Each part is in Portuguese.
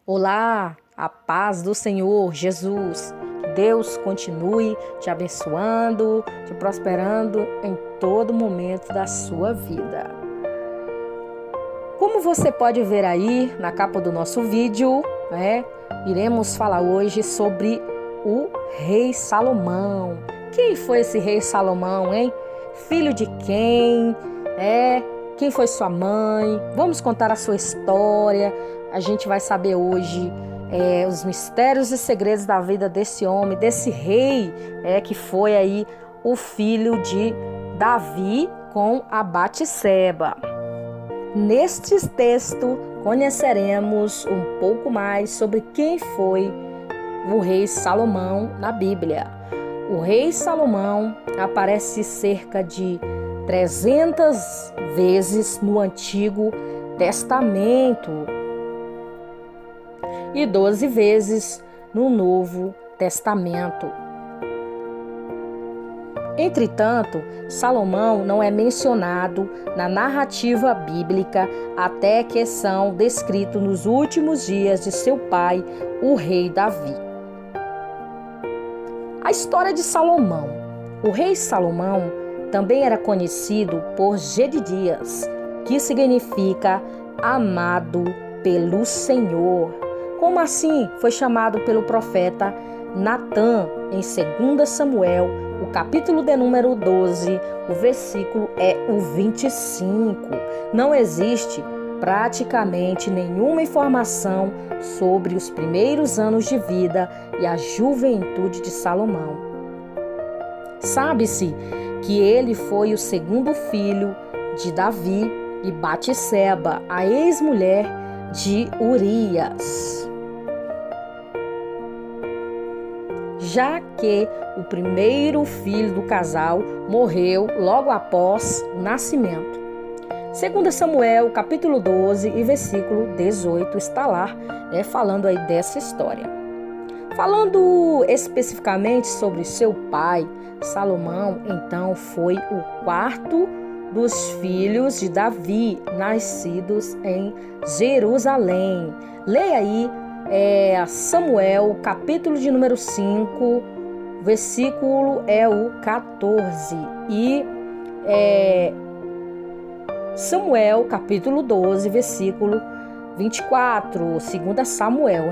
Olá, a paz do Senhor Jesus. Que Deus continue te abençoando, te prosperando em todo momento da sua vida. Como você pode ver aí na capa do nosso vídeo, iremos falar hoje sobre o rei Salomão. Quem foi esse rei Salomão, hein? Filho de quem? Quem foi sua mãe? Vamos contar a sua história. A gente vai saber hoje os mistérios e segredos da vida desse homem, desse rei, que foi aí o filho de Davi com a Batseba. Neste texto, conheceremos um pouco mais sobre quem foi o rei Salomão na Bíblia. O rei Salomão aparece cerca de 300 vezes no Antigo Testamento e 12 vezes no Novo Testamento. Entretanto, Salomão não é mencionado na narrativa bíblica até que são descritos nos últimos dias de seu pai, o rei Davi. A história de Salomão. O rei Salomão também era conhecido por Jedidias, que significa amado pelo Senhor. Como assim foi chamado pelo profeta Natã em 2 Samuel, o capítulo de número 12, o versículo é o 25. Não existe praticamente nenhuma informação sobre os primeiros anos de vida e a juventude de Salomão. Sabe-se que ele foi o segundo filho de Davi e Batseba, a ex-mulher de Urias, já que o primeiro filho do casal morreu logo após o nascimento. 2 Samuel, capítulo 12 e versículo 18, está lá, falando aí dessa história. Falando especificamente sobre seu pai, Salomão, então, foi o quarto dos filhos de Davi, nascidos em Jerusalém. Leia aí Samuel, capítulo de número 5, versículo é o 14. E Samuel, capítulo 12, versículo 24, 2 Samuel,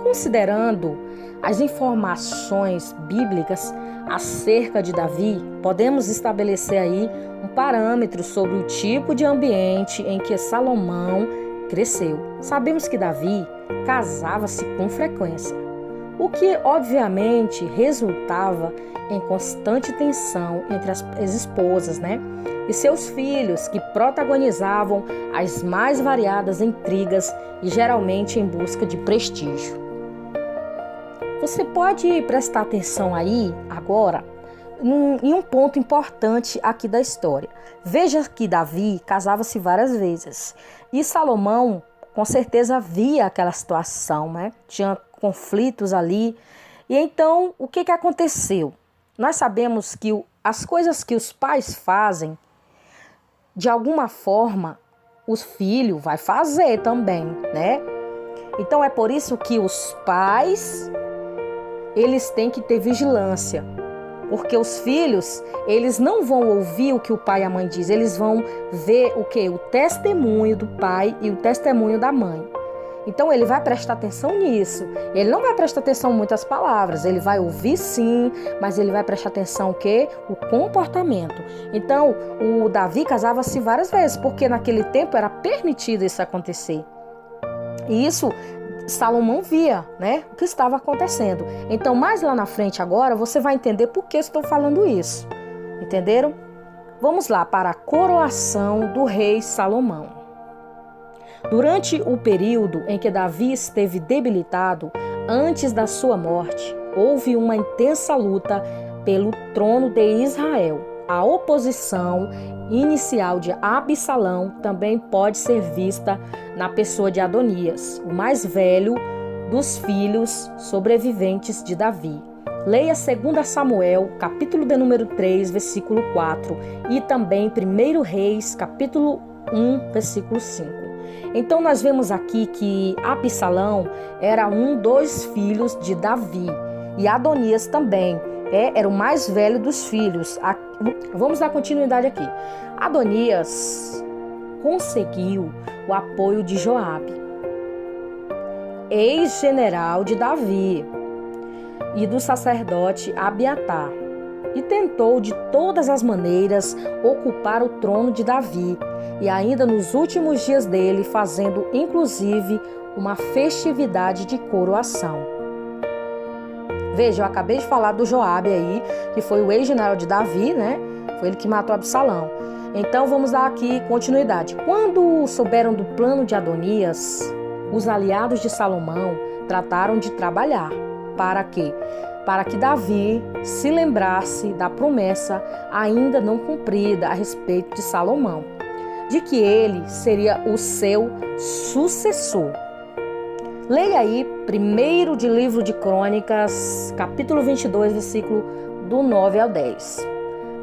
Considerando as informações bíblicas acerca de Davi, podemos estabelecer aí um parâmetro sobre o tipo de ambiente em que Salomão cresceu. Sabemos que Davi casava-se com frequência, o que obviamente resultava em constante tensão entre as esposas, e seus filhos, que protagonizavam as mais variadas intrigas e geralmente em busca de prestígio. Você pode prestar atenção aí agora em um ponto importante aqui da história. Veja que Davi casava-se várias vezes e Salomão com certeza via aquela situação, Tinha conflitos ali. E então, o que aconteceu? Nós sabemos que as coisas que os pais fazem, de alguma forma, os filhos vai fazer também, Então, é por isso que os pais, eles têm que ter vigilância, porque os filhos, eles não vão ouvir o que o pai e a mãe dizem, eles vão ver o quê? O testemunho do pai e o testemunho da mãe. Então ele vai prestar atenção nisso, ele não vai prestar atenção em muitas palavras, ele vai ouvir sim, mas ele vai prestar atenção o quê? O comportamento. Então o Davi casava-se várias vezes, porque naquele tempo era permitido isso acontecer. E isso Salomão via, o que estava acontecendo. Então, mais lá na frente agora, você vai entender por que eu estou falando isso. Entenderam? Vamos lá para a coroação do rei Salomão. Durante o período em que Davi esteve debilitado, antes da sua morte, houve uma intensa luta pelo trono de Israel. A oposição inicial de Absalão também pode ser vista na pessoa de Adonias, o mais velho dos filhos sobreviventes de Davi. Leia 2 Samuel, capítulo de número 3, versículo 4, e também 1 Reis, capítulo 1, versículo 5. Então nós vemos aqui que Absalão era um dos filhos de Davi e Adonias também era o mais velho dos filhos. Vamos dar continuidade aqui. Adonias conseguiu o apoio de Joabe, ex-general de Davi, e do sacerdote Abiatar, e tentou de todas as maneiras ocupar o trono de Davi, e ainda nos últimos dias dele, fazendo inclusive uma festividade de coroação. Veja, eu acabei de falar do Joabe aí, que foi o ex-general de Davi, né? Foi ele que matou Absalão. Então vamos dar aqui continuidade. Quando souberam do plano de Adonias, os aliados de Salomão trataram de trabalhar. Para quê? Para que Davi se lembrasse da promessa ainda não cumprida a respeito de Salomão, de que ele seria o seu sucessor. Leia aí primeiro de livro de Crônicas, capítulo 22, versículo do 9 ao 10.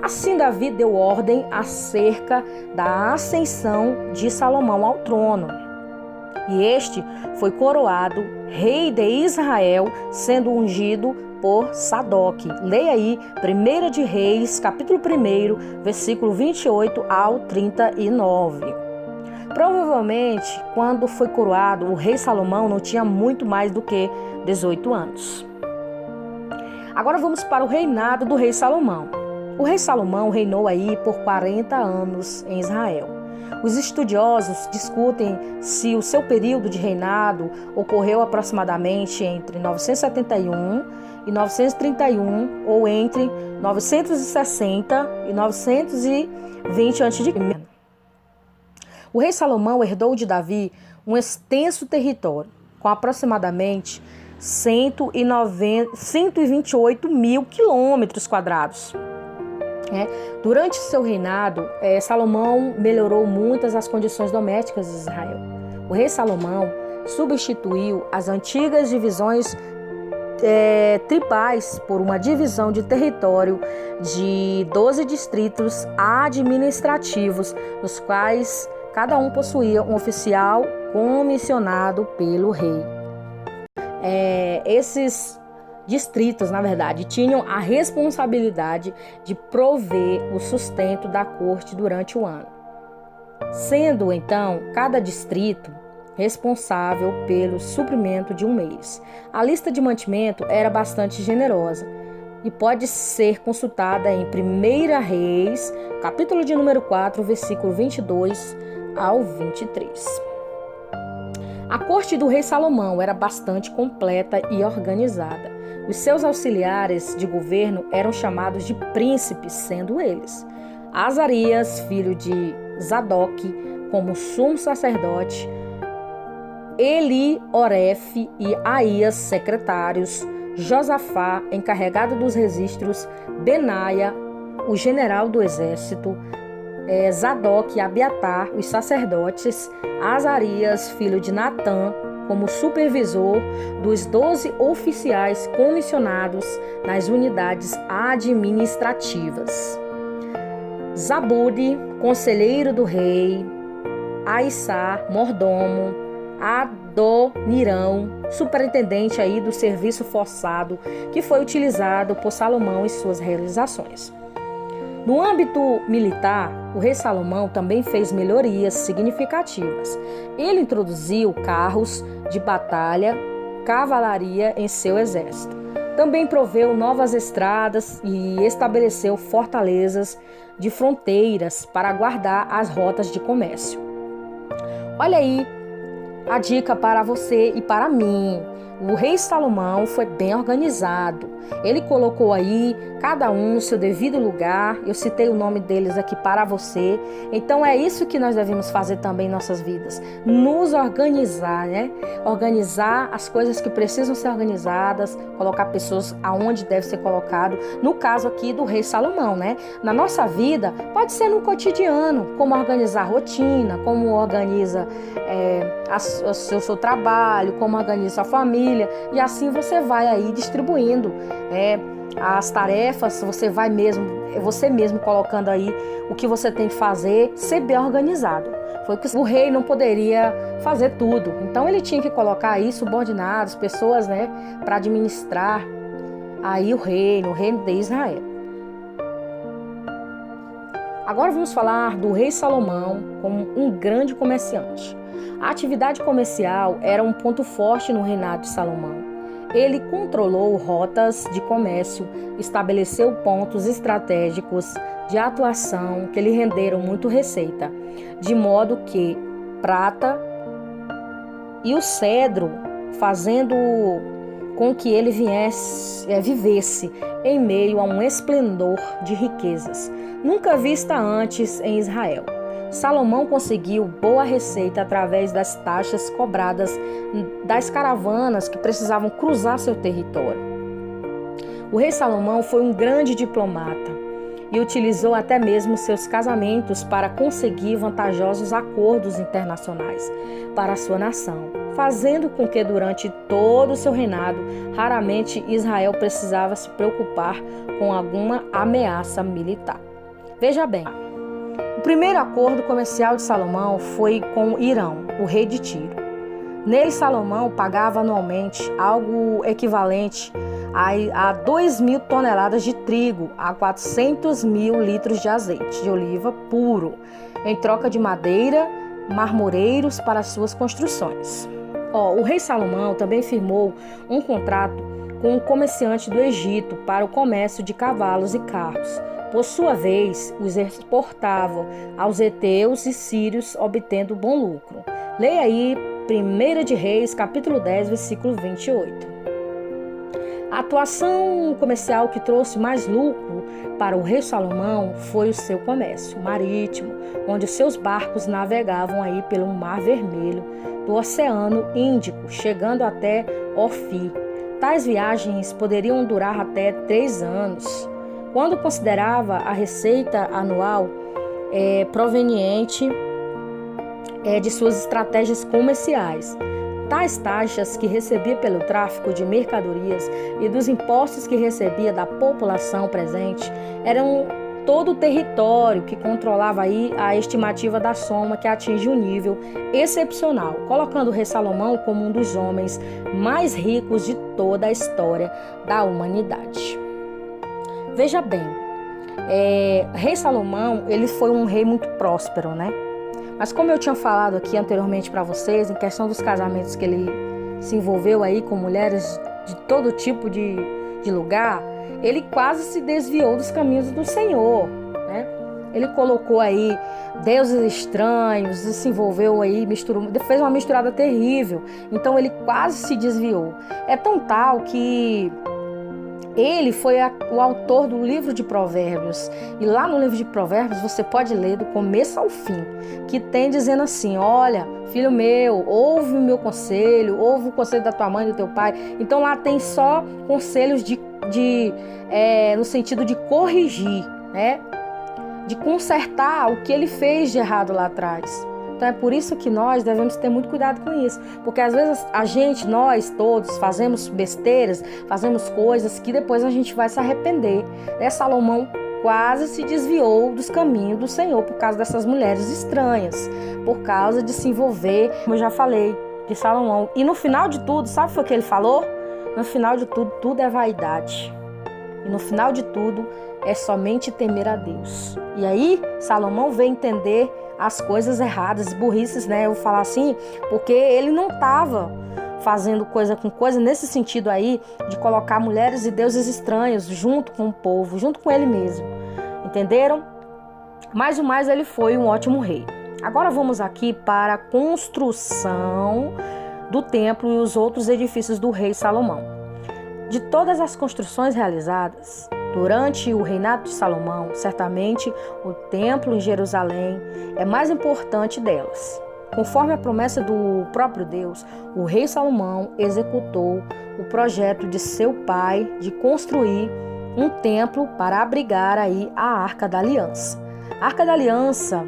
Assim Davi deu ordem acerca da ascensão de Salomão ao trono. E este foi coroado rei de Israel, sendo ungido por Sadoc. Leia aí 1 de Reis, capítulo 1, versículo 28 ao 39. Provavelmente, quando foi coroado, o rei Salomão não tinha muito mais do que 18 anos. Agora vamos para o reinado do rei Salomão. O rei Salomão reinou aí por 40 anos em Israel. Os estudiosos discutem se o seu período de reinado ocorreu aproximadamente entre 971 e 931 ou entre 960 e 920 a.C. O rei Salomão herdou de Davi um extenso território, com aproximadamente 128 mil quilômetros quadrados. Durante seu reinado, Salomão melhorou muitas as condições domésticas de Israel. O rei Salomão substituiu as antigas divisões tribais por uma divisão de território de 12 distritos administrativos, nos quais cada um possuía um oficial comissionado pelo rei. Esses distritos, na verdade, tinham a responsabilidade de prover o sustento da corte durante o ano, sendo então cada distrito responsável pelo suprimento de um mês. A lista de mantimento era bastante generosa e pode ser consultada em 1 Reis, capítulo de número 4, versículo 22 ao 23. A corte do rei Salomão era bastante completa e organizada. Os seus auxiliares de governo eram chamados de príncipes, sendo eles Azarias, filho de Zadok, como sumo sacerdote, Eli-Oref e Aías, secretários, Josafá, encarregado dos registros, Benaia, o general do exército, Zadok e Abiatar, os sacerdotes, Azarias, filho de Natã, como supervisor dos 12 oficiais comissionados nas unidades administrativas, Zabude, conselheiro do rei, Aissá, mordomo, Adonirão, superintendente aí do serviço forçado que foi utilizado por Salomão em suas realizações. No âmbito militar, o rei Salomão também fez melhorias significativas. Ele introduziu carros de batalha, cavalaria em seu exército. Também proveu novas estradas e estabeleceu fortalezas de fronteiras para guardar as rotas de comércio. Olha aí a dica para você e para mim. O rei Salomão foi bem organizado. Ele colocou aí cada um no seu devido lugar. Eu citei o nome deles aqui para você. Então é isso que nós devemos fazer também em nossas vidas. Nos organizar, né? Organizar as coisas que precisam ser organizadas, colocar pessoas aonde deve ser colocado. No caso aqui do rei Salomão, né? Na nossa vida, pode ser no cotidiano, como organizar a rotina, como organiza o seu trabalho, como organiza a família. E assim você vai aí distribuindo as tarefas, você mesmo colocando aí o que você tem que fazer, ser bem organizado. foi que o rei não poderia fazer tudo. Então ele tinha que colocar aí subordinados, pessoas, né, para administrar aí o reino de Israel. Agora vamos falar do rei Salomão como um grande comerciante. A atividade comercial era um ponto forte no reinado de Salomão. Ele controlou rotas de comércio, estabeleceu pontos estratégicos de atuação que lhe renderam muito receita, de modo que prata e o cedro, fazendo com que ele vivesse em meio a um esplendor de riquezas, nunca vista antes em Israel. Salomão conseguiu boa receita através das taxas cobradas das caravanas que precisavam cruzar seu território. O rei Salomão foi um grande diplomata e utilizou até mesmo seus casamentos para conseguir vantajosos acordos internacionais para a sua nação, fazendo com que durante todo o seu reinado, raramente Israel precisava se preocupar com alguma ameaça militar. Veja bem, o primeiro acordo comercial de Salomão foi com Irão, o rei de Tiro. Nele, Salomão pagava anualmente algo equivalente a 2.000 toneladas de trigo, a 400.000 litros de azeite de oliva puro, em troca de madeira, marmoreiros para suas construções. O rei Salomão também firmou um contrato com um comerciante do Egito para o comércio de cavalos e carros. Por sua vez, os exportavam aos heteus e sírios, obtendo bom lucro. Leia aí 1 de Reis, capítulo 10, versículo 28. A atuação comercial que trouxe mais lucro para o rei Salomão foi o seu comércio marítimo, onde os seus barcos navegavam aí pelo Mar Vermelho do Oceano Índico, chegando até Ofir. Tais viagens poderiam durar até 3 anos. Quando considerava a receita anual proveniente de suas estratégias comerciais, tais taxas que recebia pelo tráfico de mercadorias e dos impostos que recebia da população presente eram todo o território que controlava aí a estimativa da soma que atinge um nível excepcional, colocando o rei Salomão como um dos homens mais ricos de toda a história da humanidade. Veja bem, rei Salomão, ele foi um rei muito próspero, né? Mas como eu tinha falado aqui anteriormente para vocês, em questão dos casamentos que ele se envolveu aí com mulheres de todo tipo de lugar, ele quase se desviou dos caminhos do Senhor, né? Ele colocou aí deuses estranhos e se envolveu aí, fez uma misturada terrível. Então ele quase se desviou. É tão tal que ele foi o autor do livro de Provérbios. E lá no livro de Provérbios você pode ler do começo ao fim, que tem dizendo assim: olha, filho meu, ouve o meu conselho, ouve o conselho da tua mãe e do teu pai. Então lá tem só conselhos no sentido de corrigir, né? De consertar o que ele fez de errado lá atrás. Então é por isso que nós devemos ter muito cuidado com isso, porque às vezes nós todos fazemos besteiras, fazemos coisas que depois a gente vai se arrepender. Salomão quase se desviou dos caminhos do Senhor por causa dessas mulheres estranhas, por causa de se envolver, como eu já falei, de Salomão. E no final de tudo, sabe o que ele falou? No final de tudo, tudo é vaidade. E no final de tudo, é somente temer a Deus. E aí, Salomão veio entender as coisas erradas, burrices, né? Eu vou falar assim, porque ele não estava fazendo coisa com coisa nesse sentido aí, de colocar mulheres e deuses estranhos junto com o povo, junto com ele mesmo. Entenderam? Mais ou mais ele foi um ótimo rei. Agora vamos aqui para a construção do templo e os outros edifícios do rei Salomão. De todas as construções realizadas durante o reinado de Salomão, certamente o templo em Jerusalém é mais importante delas. Conforme a promessa do próprio Deus, o rei Salomão executou o projeto de seu pai de construir um templo para abrigar aí a Arca da Aliança. A Arca da Aliança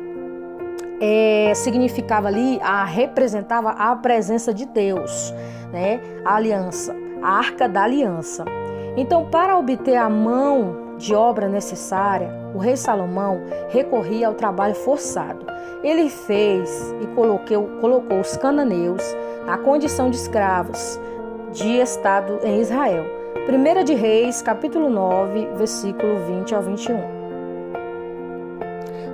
significava ali, representava a presença de Deus, né? A aliança, a Arca da Aliança. Então, para obter a mão de obra necessária, o rei Salomão recorria ao trabalho forçado. Ele fez e colocou os cananeus na condição de escravos de Estado em Israel. 1 de Reis, capítulo 9, versículo 20 ao 21.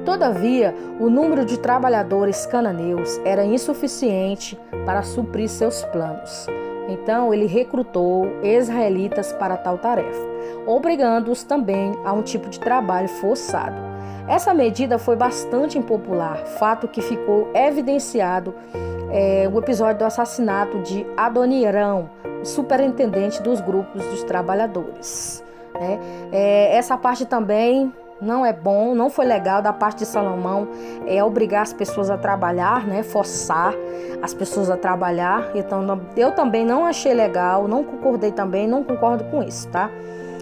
Todavia, o número de trabalhadores cananeus era insuficiente para suprir seus planos. Então, ele recrutou israelitas para tal tarefa, obrigando-os também a um tipo de trabalho forçado. Essa medida foi bastante impopular, fato que ficou evidenciado no episódio do assassinato de Adoniram, superintendente dos grupos dos trabalhadores. Essa parte também não é bom, não foi legal da parte de Salomão, obrigar as pessoas a trabalhar, forçar as pessoas a trabalhar. Então, eu também não achei legal, não concordei também, não concordo com isso, tá?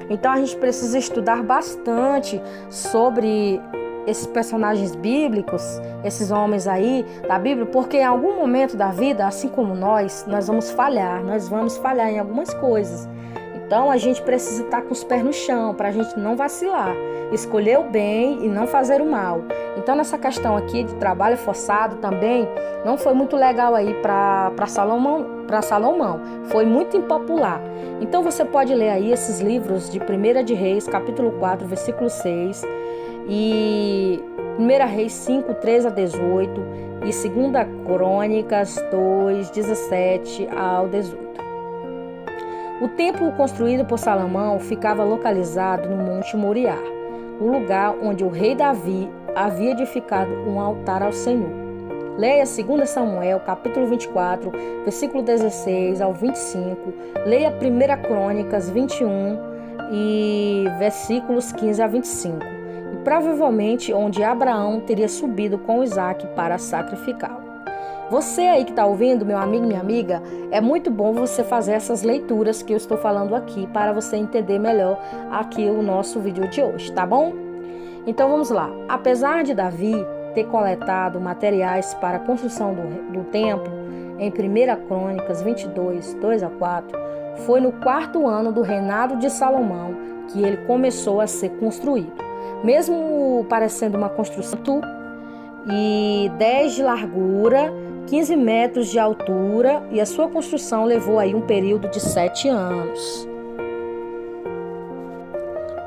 Então, a gente precisa estudar bastante sobre esses personagens bíblicos, esses homens aí da Bíblia, porque em algum momento da vida, assim como nós vamos falhar em algumas coisas. Então, a gente precisa estar com os pés no chão, para a gente não vacilar, escolher o bem e não fazer o mal. Então, nessa questão aqui de trabalho forçado também, não foi muito legal aí para Salomão, foi muito impopular. Então, você pode ler aí esses livros de 1 de Reis, capítulo 4, versículo 6, e 1 Reis 5, 13 a 18, e 2 Crônicas 2, 17 ao 18. O templo construído por Salomão ficava localizado no Monte Moriá, o lugar onde o rei Davi havia edificado um altar ao Senhor. Leia 2 Samuel, capítulo 24, versículo 16 ao 25. Leia 1 Crônicas 21 e versículos 15 a 25. E provavelmente onde Abraão teria subido com Isaac para sacrificá-lo. Você aí que está ouvindo, meu amigo e minha amiga, é muito bom você fazer essas leituras que eu estou falando aqui para você entender melhor aqui o nosso vídeo de hoje, tá bom? Então vamos lá. Apesar de Davi ter coletado materiais para a construção do templo em 1 Crônicas 22, 2 a 4, foi no 4º ano do reinado de Salomão que ele começou a ser construído. Mesmo parecendo uma construção e 10 de largura, 15 metros de altura, e a sua construção levou aí um período de 7 anos.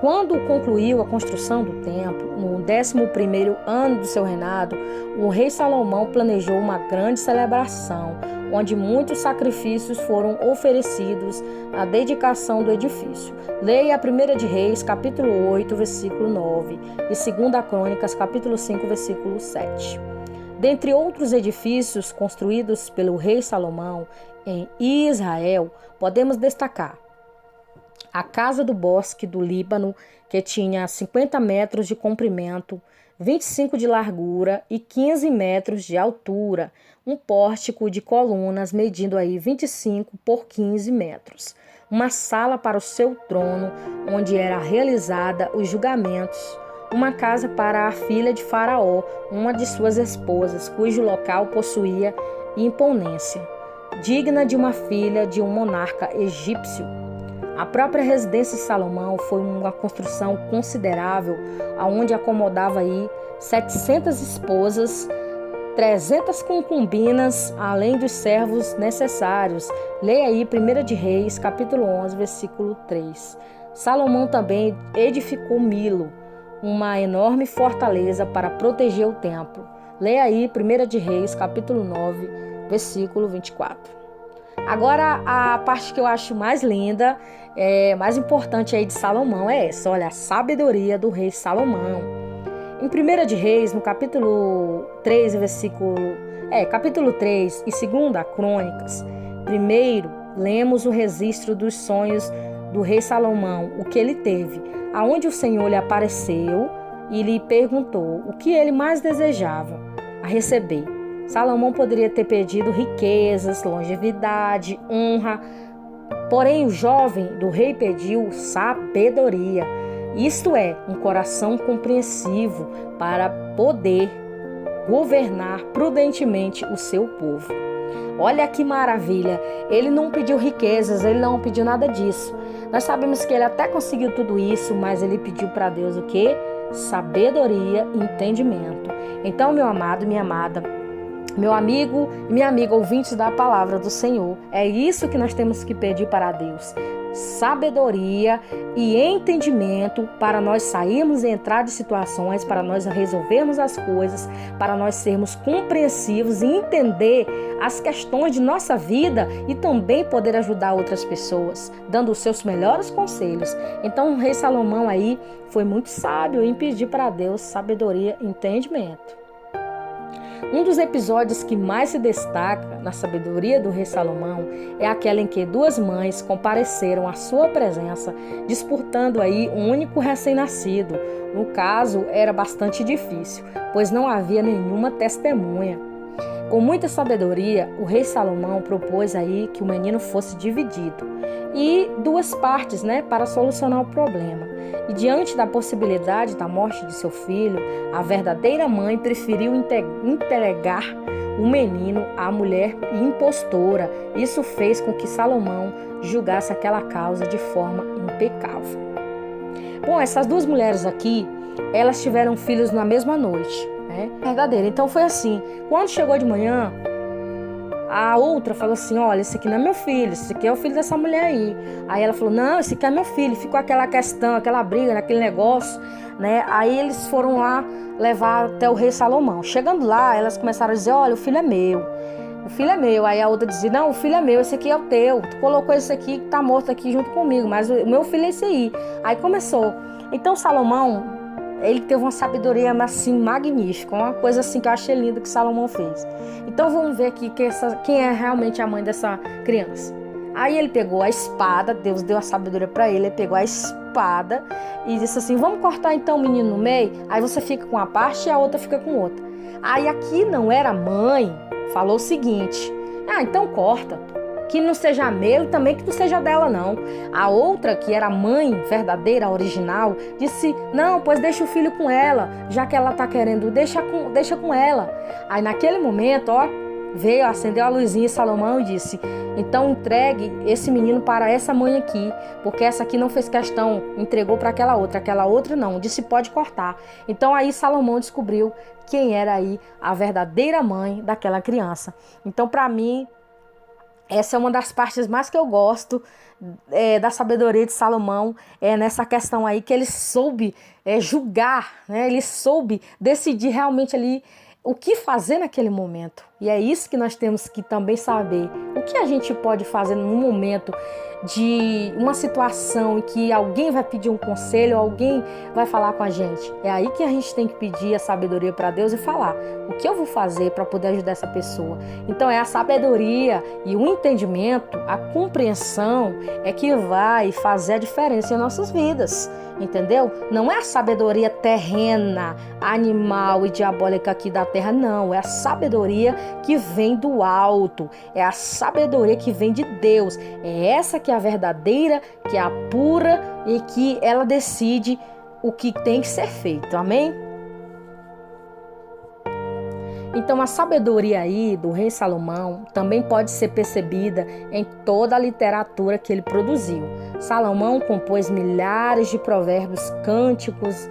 Quando concluiu a construção do templo, no 11º ano do seu reinado, o rei Salomão planejou uma grande celebração, onde muitos sacrifícios foram oferecidos à dedicação do edifício. Leia 1 de Reis, capítulo 8, versículo 9, e 2 Crônicas, capítulo 5, versículo 7. Dentre outros edifícios construídos pelo rei Salomão em Israel, podemos destacar a Casa do Bosque do Líbano, que tinha 50 metros de comprimento, 25 de largura e 15 metros de altura, um pórtico de colunas medindo aí 25 por 15 metros, uma sala para o seu trono, onde era realizada os julgamentos, uma casa para a filha de Faraó, uma de suas esposas, cujo local possuía imponência, digna de uma filha de um monarca egípcio. A própria residência de Salomão foi uma construção considerável, onde acomodava aí 700 esposas, 300 concubinas, além dos servos necessários. Leia aí 1 de Reis, capítulo 11, versículo 3. Salomão também edificou Milo, uma enorme fortaleza para proteger o templo. Leia aí 1 de Reis, capítulo 9, versículo 24. Agora, a parte que eu acho mais linda, mais importante aí de Salomão é essa, olha, a sabedoria do rei Salomão. Em 1 de Reis, no capítulo 3, capítulo 3 e 2 Crônicas, primeiro lemos o registro dos sonhos do rei Salomão, o que ele teve, aonde o Senhor lhe apareceu e lhe perguntou o que ele mais desejava a receber. Salomão poderia ter pedido riquezas, longevidade, honra, porém o jovem do rei pediu sabedoria, isto é, um coração compreensivo para poder governar prudentemente o seu povo. Olha que maravilha, ele não pediu riquezas, ele não pediu nada disso. Nós sabemos que ele até conseguiu tudo isso, mas ele pediu para Deus o quê? Sabedoria e entendimento. Então, meu amado, minha amada, meu amigo e minha amiga, ouvintes da palavra do Senhor, é isso que nós temos que pedir para Deus. Sabedoria e entendimento para nós sairmos e entrar de situações, para nós resolvermos as coisas, para nós sermos compreensivos e entender as questões de nossa vida e também poder ajudar outras pessoas, dando os seus melhores conselhos. Então o rei Salomão aí foi muito sábio em pedir para Deus sabedoria e entendimento. Um dos episódios que mais se destaca na sabedoria do rei Salomão é aquela em que duas mães compareceram à sua presença, disputando aí um único recém-nascido. No caso, era bastante difícil, pois não havia nenhuma testemunha. Com muita sabedoria, o rei Salomão propôs aí que o menino fosse dividido e duas partes, para solucionar o problema. E diante da possibilidade da morte de seu filho, a verdadeira mãe preferiu entregar o menino à mulher impostora. Isso fez com que Salomão julgasse aquela causa de forma impecável. Bom, essas duas mulheres aqui, elas tiveram filhos na mesma noite. Verdadeiro. Então foi assim, quando chegou de manhã, a outra falou assim, olha, esse aqui não é meu filho, esse aqui é o filho dessa mulher aí. Aí ela falou, não, esse aqui é meu filho. Ficou aquela questão, aquela briga, aquele negócio, Aí eles foram lá levar até o rei Salomão. Chegando lá, elas começaram a dizer, olha, o filho é meu. O filho é meu. Aí a outra dizia, não, o filho é meu, esse aqui é o teu. Tu colocou esse aqui que tá morto aqui junto comigo, mas o meu filho é esse aí. Aí começou. Então Salomão, ele teve uma sabedoria assim magnífica, uma coisa assim que eu achei linda que Salomão fez. Então vamos ver aqui quem é realmente a mãe dessa criança. Aí ele pegou a espada, Deus deu a sabedoria para ele, ele pegou a espada e disse assim, vamos cortar então o menino no meio, aí você fica com uma parte e a outra fica com outra. Aí aqui não era a mãe, falou o seguinte, então corta. Que não seja meu e também que não seja dela, não. A outra, que era a mãe verdadeira, original, disse, não, pois deixa o filho com ela, já que ela tá querendo, deixa com ela. Aí naquele momento, veio, acendeu a luzinha Salomão e disse, então entregue esse menino para essa mãe aqui, porque essa aqui não fez questão, entregou para aquela outra não, disse pode cortar. Então aí Salomão descobriu quem era aí a verdadeira mãe daquela criança. Então para mim, essa é uma das partes mais que eu gosto da sabedoria de Salomão, nessa questão aí que ele soube julgar, ele soube decidir realmente ali o que fazer naquele momento. E é isso que nós temos que também saber. O que a gente pode fazer num momento de uma situação em que alguém vai pedir um conselho, alguém vai falar com a gente. É aí que a gente tem que pedir a sabedoria para Deus e falar o que eu vou fazer para poder ajudar essa pessoa. Então é a sabedoria e o entendimento, a compreensão é que vai fazer a diferença em nossas vidas. Entendeu? Não é a sabedoria terrena, animal e diabólica aqui da terra, não. É a sabedoria que vem do alto. É a sabedoria que vem de Deus. É essa que é a verdadeira, que é a pura e que ela decide o que tem que ser feito. Amém? Então a sabedoria aí do rei Salomão também pode ser percebida em toda a literatura que ele produziu. Salomão compôs milhares de provérbios, cânticos,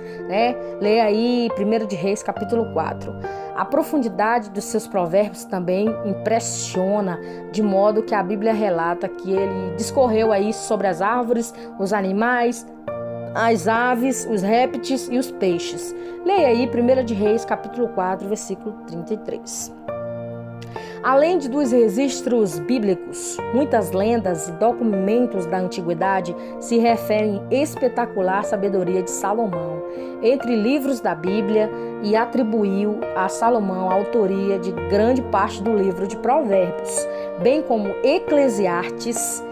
Leia aí 1 de Reis, capítulo 4. A profundidade dos seus provérbios também impressiona, de modo que a Bíblia relata que ele discorreu aí sobre as árvores, os animais, as aves, os répteis e os peixes. Leia aí 1 de Reis, capítulo 4, versículo 33. Além dos registros bíblicos, muitas lendas e documentos da antiguidade se referem à espetacular sabedoria de Salomão, entre livros da Bíblia, e atribuiu a Salomão a autoria de grande parte do livro de Provérbios, bem como Eclesiastes,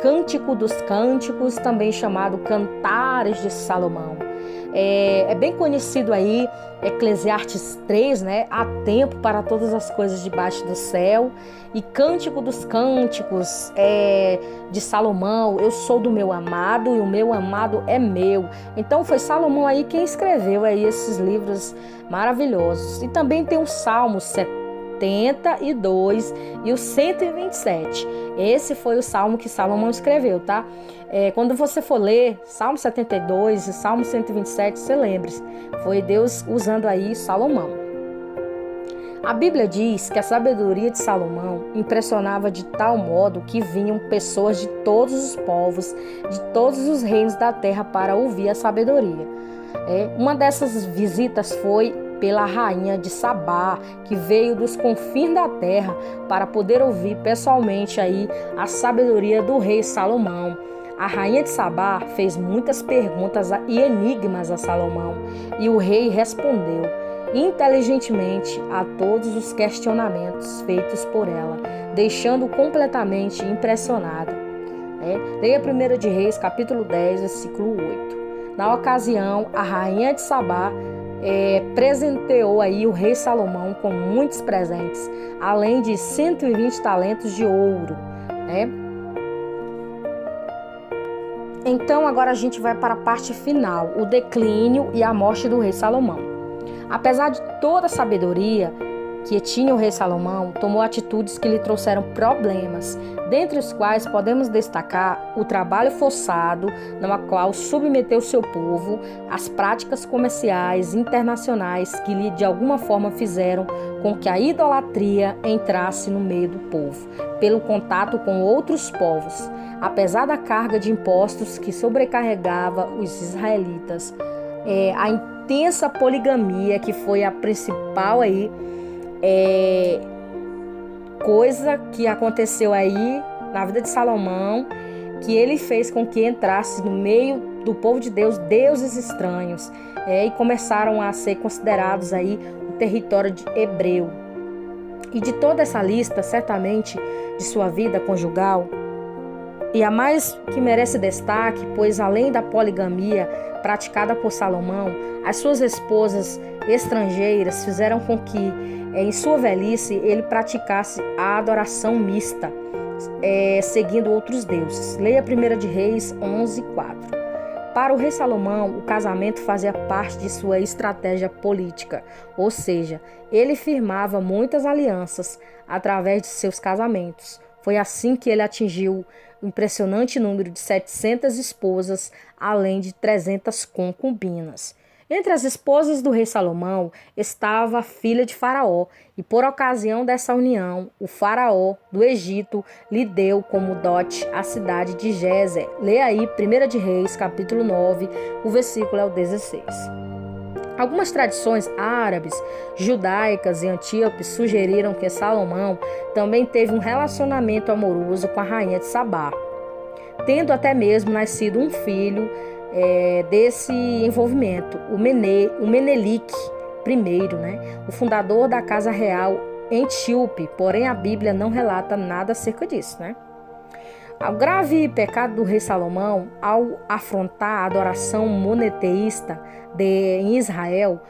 Cântico dos Cânticos, também chamado Cantares de Salomão. É bem conhecido aí, Eclesiastes 3, há tempo para todas as coisas debaixo do céu, e Cântico dos Cânticos de Salomão, eu sou do meu amado e o meu amado é meu. Então foi Salomão aí quem escreveu aí esses livros maravilhosos. E também tem o Salmo 72 e o 127. Esse foi o salmo que Salomão escreveu, tá? Quando você for ler Salmo 72 e Salmo 127, você lembre-se, foi Deus usando aí Salomão. A Bíblia diz que a sabedoria de Salomão impressionava de tal modo que vinham pessoas de todos os povos, de todos os reinos da terra para ouvir a sabedoria. Uma dessas visitas foi pela rainha de Sabá, que veio dos confins da terra para poder ouvir pessoalmente aí a sabedoria do rei Salomão. A rainha de Sabá fez muitas perguntas e enigmas a Salomão e o rei respondeu inteligentemente a todos os questionamentos feitos por ela, deixando-o completamente impressionado. Leia 1 de Reis, capítulo 10, versículo 8. Na ocasião, a rainha de Sabá presenteou aí o rei Salomão com muitos presentes, além de 120 talentos de ouro. Então, agora a gente vai para a parte final, o declínio e a morte do rei Salomão. Apesar de toda a sabedoria que tinha o rei Salomão, tomou atitudes que lhe trouxeram problemas, dentre os quais podemos destacar o trabalho forçado, no qual submeteu seu povo, as práticas comerciais internacionais que lhe de alguma forma fizeram com que a idolatria entrasse no meio do povo, pelo contato com outros povos. Apesar da carga de impostos que sobrecarregava os israelitas, a intensa poligamia, que foi a principal aí, coisa que aconteceu aí na vida de Salomão, que ele fez com que entrasse no meio do povo de Deus deuses estranhos, e começaram a ser considerados aí o território de hebreu. E de toda essa lista, certamente, de sua vida conjugal, e a mais que merece destaque, pois além da poligamia praticada por Salomão, as suas esposas estrangeiras fizeram com que, em sua velhice, ele praticasse a adoração mista, seguindo outros deuses. Leia 1 de Reis 11, 4. Para o rei Salomão, o casamento fazia parte de sua estratégia política, ou seja, ele firmava muitas alianças através de seus casamentos. Foi assim que ele atingiu um impressionante número de 700 esposas, além de 300 concubinas. Entre as esposas do rei Salomão estava a filha de Faraó, e por ocasião dessa união, o Faraó do Egito lhe deu como dote a cidade de Gézer. Leia aí 1 de Reis, capítulo 9, o versículo é o 16. Algumas tradições árabes, judaicas e antíopes sugeriram que Salomão também teve um relacionamento amoroso com a rainha de Sabá, tendo até mesmo nascido um filho desse envolvimento, o Menelik I, o fundador da casa real etíope, porém a Bíblia não relata nada acerca disso. O grave pecado do rei Salomão, ao afrontar a adoração monoteísta em Israel,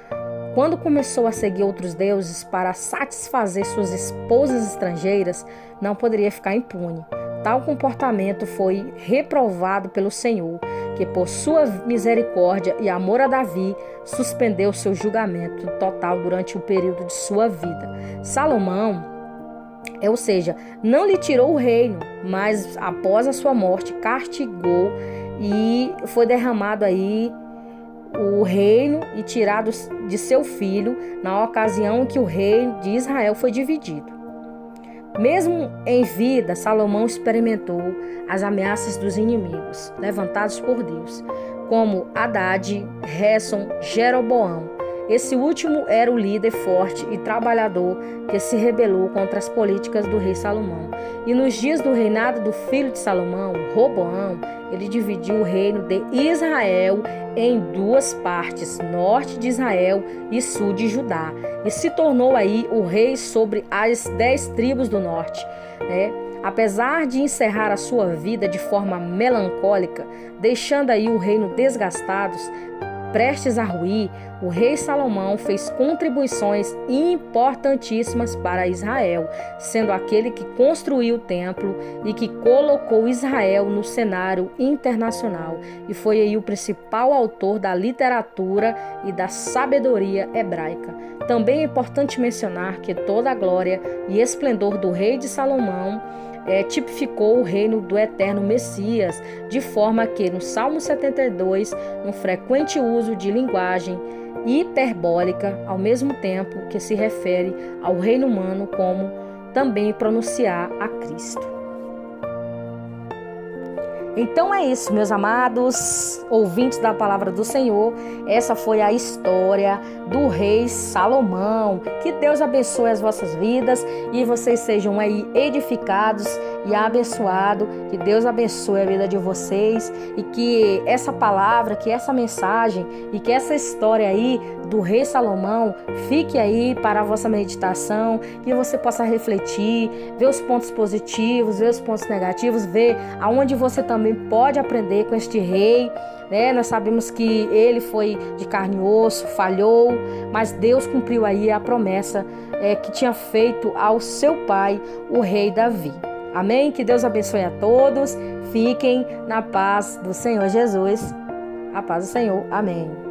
quando começou a seguir outros deuses para satisfazer suas esposas estrangeiras, não poderia ficar impune. Tal comportamento foi reprovado pelo Senhor, que por sua misericórdia e amor a Davi, suspendeu seu julgamento total durante o período de sua vida. Salomão, ou seja, não lhe tirou o reino, mas após a sua morte, castigou e foi derramado aí o reino e tirado de seu filho na ocasião em que o reino de Israel foi dividido. Mesmo em vida, Salomão experimentou as ameaças dos inimigos levantados por Deus, como Haddad, Resson, Jeroboão. Esse último era o líder forte e trabalhador que se rebelou contra as políticas do rei Salomão. E nos dias do reinado do filho de Salomão, Roboão, ele dividiu o reino de Israel em duas partes, norte de Israel e sul de Judá, e se tornou aí o rei sobre as 10 tribos do norte. Apesar de encerrar a sua vida de forma melancólica, deixando aí o reino desgastado, prestes a ruir, o rei Salomão fez contribuições importantíssimas para Israel, sendo aquele que construiu o templo e que colocou Israel no cenário internacional, e foi aí o principal autor da literatura e da sabedoria hebraica. Também é importante mencionar que toda a glória e esplendor do rei de Salomão tipificou o reino do eterno Messias, de forma que no Salmo 72, um frequente uso de linguagem hiperbólica, ao mesmo tempo que se refere ao reino humano, como também pronunciar a Cristo. Então é isso, meus amados ouvintes da palavra do Senhor. Essa foi a história do rei Salomão. Que Deus abençoe as vossas vidas e vocês sejam aí edificados e abençoados. Que Deus abençoe a vida de vocês e que essa palavra, que essa mensagem e que essa história aí do rei Salomão fique aí para a vossa meditação, que você possa refletir, ver os pontos positivos, ver os pontos negativos, ver aonde você também pode aprender com este rei, né? Nós sabemos que ele foi de carne e osso, falhou, mas Deus cumpriu aí a promessa que tinha feito ao seu pai, o rei Davi. Amém? Que Deus abençoe a todos. Fiquem na paz do Senhor Jesus. A paz do Senhor. Amém.